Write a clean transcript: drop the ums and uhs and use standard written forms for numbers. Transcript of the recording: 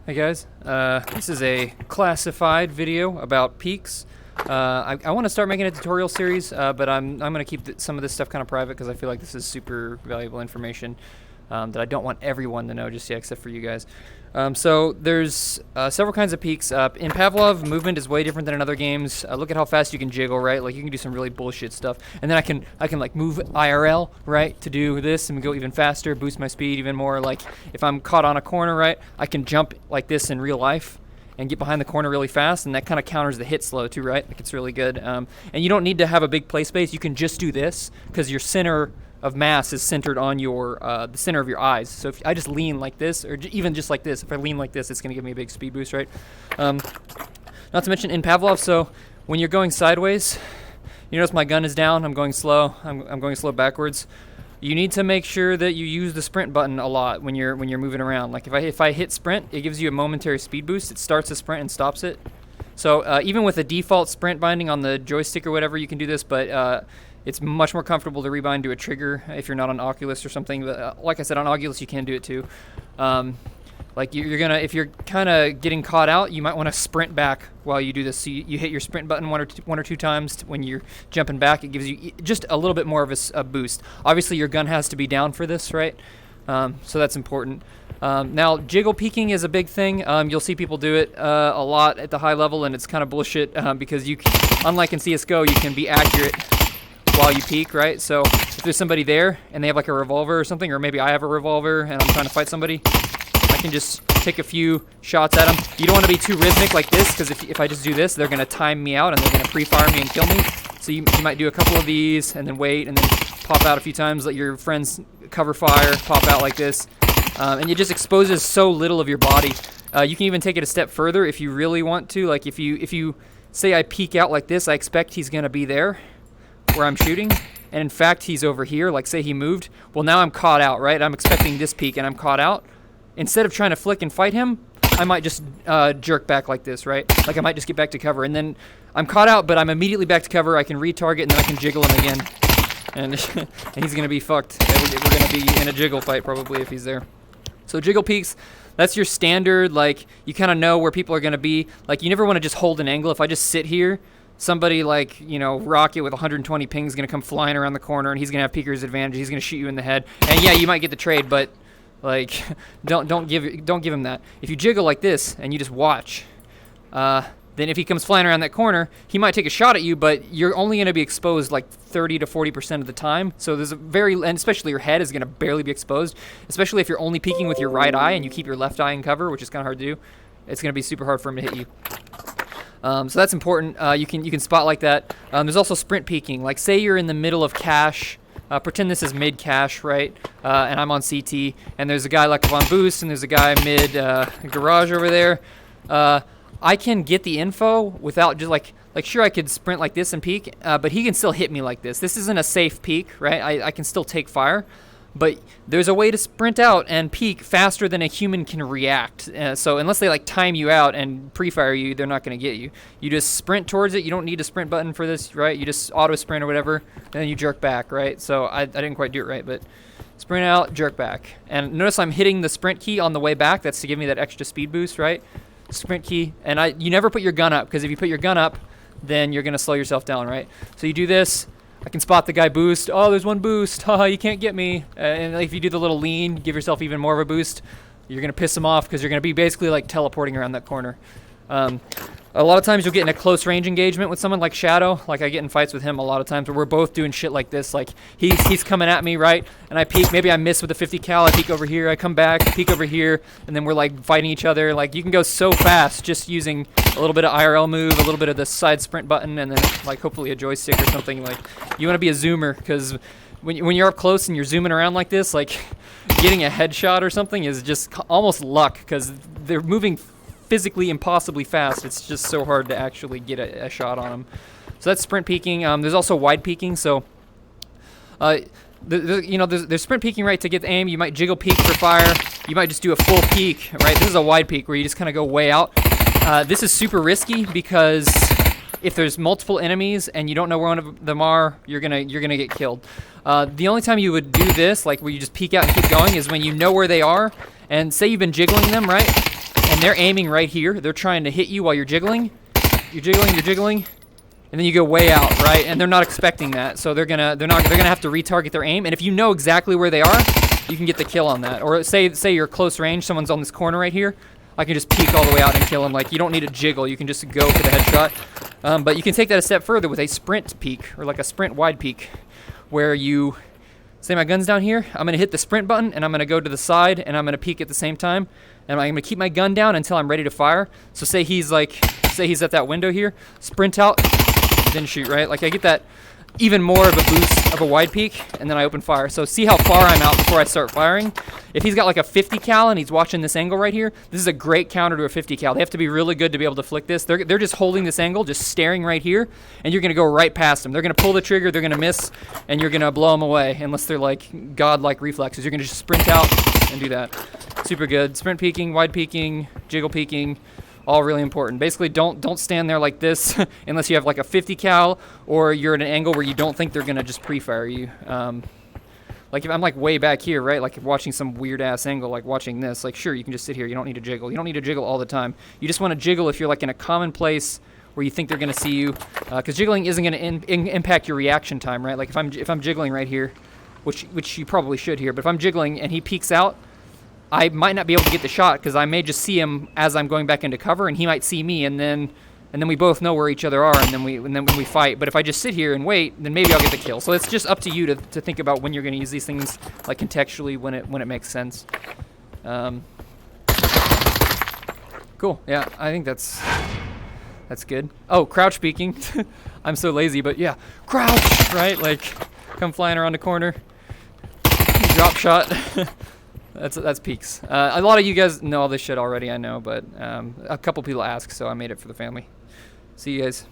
Hey guys, this is a classified video about peaks. I want to start making a tutorial series, but I'm going to keep some of this stuff kind of private because I feel like this is super valuable information that I don't want everyone to know just yet, except for you guys. So there's several kinds of peaks. In Pavlov, movement is way different than in other games. Look at how fast you can jiggle, right? Like you can do some really bullshit stuff, and then I can like move IRL, right, to do this and go even faster, boost my speed even more. Like if I'm caught on a corner, right, I can jump like this in real life and get behind the corner really fast, and that kind of counters the hit slow too, right? Like it's really good. And you don't need to have a big play space. You can just do this because your center of mass is centered on your the center of your eyes. So if I just lean like this, or even just like this, if I lean like this, it's going to give me a big speed boost, right? Not to mention in Pavlov, so when you're going sideways, you notice my gun is down. I'm going slow. I'm going slow backwards. You need to make sure that you use the sprint button a lot when you're moving around. Like if I hit sprint, it gives you a momentary speed boost. It starts the sprint and stops it. So even with a default sprint binding on the joystick or whatever, you can do this, but it's much more comfortable to rebind to a trigger if you're not on Oculus or something. But like I said, on Oculus you can do it too. Like if you're kind of getting caught out, you might want to sprint back while you do this. So you hit your sprint button one or two times when you're jumping back. It gives you just a little bit more of a boost. Obviously, your gun has to be down for this, right? So that's important. Now, jiggle peaking is a big thing. You'll see people do it a lot at the high level, and it's kind of bullshit because unlike in CS:GO, you can be accurate while you peek, right? So if there's somebody there and they have like a revolver or something, or maybe I have a revolver and I'm trying to fight somebody, I can just take a few shots at them. You don't want to be too rhythmic like this, because if I just do this, they're going to time me out and they're going to pre-fire me and kill me. So you might do a couple of these and then wait and then pop out a few times, let your friends cover fire, pop out like this. And it just exposes so little of your body. You can even take it a step further if you really want to. Like if you say I peek out like this, I expect he's going to be there where I'm shooting, and in fact he's over here. Like say he moved, well now I'm caught out, right? I'm expecting this peek and I'm caught out. Instead of trying to flick and fight him, I might just jerk back like this, right? Like I might just get back to cover, and then I'm caught out, but I'm immediately back to cover. I can retarget, and then I can jiggle him again, and he's gonna be fucked. We're gonna be in a jiggle fight probably if he's there. So jiggle peaks, that's your standard. Like you kind of know where people are gonna be. Like you never want to just hold an angle. If I just sit here, somebody like, Rocket with 120 ping is going to come flying around the corner, and he's going to have peeker's advantage. He's going to shoot you in the head. And yeah, you might get the trade, but like don't give him that. If you jiggle like this and you just watch, then if he comes flying around that corner, he might take a shot at you, but you're only going to be exposed like 30 to 40% of the time. So there's and especially your head is going to barely be exposed, especially if you're only peeking with your right eye and you keep your left eye in cover, which is kind of hard to do. It's going to be super hard for him to hit you. So that's important. You can spot like that. There's also sprint peeking. Like say you're in the middle of cache. Pretend this is mid cache, right? And I'm on CT, and there's a guy like on boost, and there's a guy mid garage over there. I can get the info without just like sure I could sprint like this and peek, but he can still hit me like this. This isn't a safe peek, right? I can still take fire. But there's a way to sprint out and peek faster than a human can react. So unless they like time you out and pre-fire you, they're not going to get you. You just sprint towards it. You don't need a sprint button for this, right? You just auto sprint or whatever, and then you jerk back, right? So I didn't quite do it right, but sprint out, jerk back. And notice I'm hitting the sprint key on the way back. That's to give me that extra speed boost, right? Sprint key. And you never put your gun up, because if you put your gun up, then you're going to slow yourself down, right? So you do this. I can spot the guy boost. Oh, there's one boost. Haha, you can't get me. And if you do the little lean, give yourself even more of a boost. You're going to piss him off because you're going to be basically like teleporting around that corner. A lot of times you'll get in a close range engagement with someone like Shadow. Like I get in fights with him a lot of times where we're both doing shit like this. Like he's coming at me, right? And I peek. Maybe I miss with a 50 cal. I peek over here. I come back, peek over here, and then we're like fighting each other. Like you can go so fast just using a little bit of IRL move, a little bit of the side sprint button, and then like hopefully a joystick or something. Like you want to be a zoomer, because when you're up close and you're zooming around like this, like getting a headshot or something is just almost luck, because they're moving physically impossibly fast. It's just so hard to actually get a shot on them. So that's sprint peeking. There's also wide peeking. So there's sprint peeking, right, to get the aim. You might jiggle peek for fire. You might just do a full peek, right? This is a wide peek where you just kind of go way out. This is super risky because if there's multiple enemies and you don't know where one of them are, you're gonna get killed. The only time you would do this, like where you just peek out and keep going, is when you know where they are, and say you've been jiggling them, right? And and they're aiming right here. They're trying to hit you while you're jiggling. You're jiggling, and then you go way out, right? And they're not expecting that, so they're gonna have to retarget their aim. And if you know exactly where they are, you can get the kill on that. Or say you're close range, someone's on this corner right here. I can just peek all the way out and kill him. Like, you don't need to jiggle. You can just go for the headshot. But you can take that a step further with a sprint peek, or like a sprint wide peek, where you say my gun's down here. I'm gonna hit the sprint button, and I'm gonna go to the side, and I'm gonna peek at the same time, and I'm gonna keep my gun down until I'm ready to fire. So say he's at that window here, sprint out, then shoot, right? Like, I get that even more of a boost of a wide peek, and then I open fire. So see how far I'm out before I start firing. If he's got like a 50 cal and he's watching this angle right here, this is a great counter to a 50 cal. They have to be really good to be able to flick this. They're just holding this angle, just staring right here, and you're gonna go right past them. They're gonna pull the trigger, they're gonna miss, and you're gonna blow them away, unless they're like godlike reflexes. You're gonna just sprint out and do that. Super good. Sprint peeking, wide peeking, jiggle peeking, all really important. Basically, don't stand there like this unless you have like a 50 cal or you're at an angle where you don't think they're gonna just pre-fire you. Like if I'm like way back here, right? Like watching some weird ass angle, like watching this, like sure, you can just sit here. You don't need to jiggle. You don't need to jiggle all the time. You just want to jiggle if you're like in a common place where you think they're gonna see you, because jiggling isn't gonna impact your reaction time, right? Like if I'm jiggling right here, which you probably should here, but if I'm jiggling and he peeks out, I might not be able to get the shot because I may just see him as I'm going back into cover, and he might see me, and then we both know where each other are, and then we fight. But if I just sit here and wait, then maybe I'll get the kill. So it's just up to you to think about when you're going to use these things, like contextually, when it makes sense. Cool. Yeah, I think that's good. Oh, crouch peeking. I'm so lazy, but yeah, crouch, right? Like come flying around the corner, drop shot. That's peaks. A lot of you guys know all this shit already, I know, but a couple people ask, so I made it for the family. See you guys.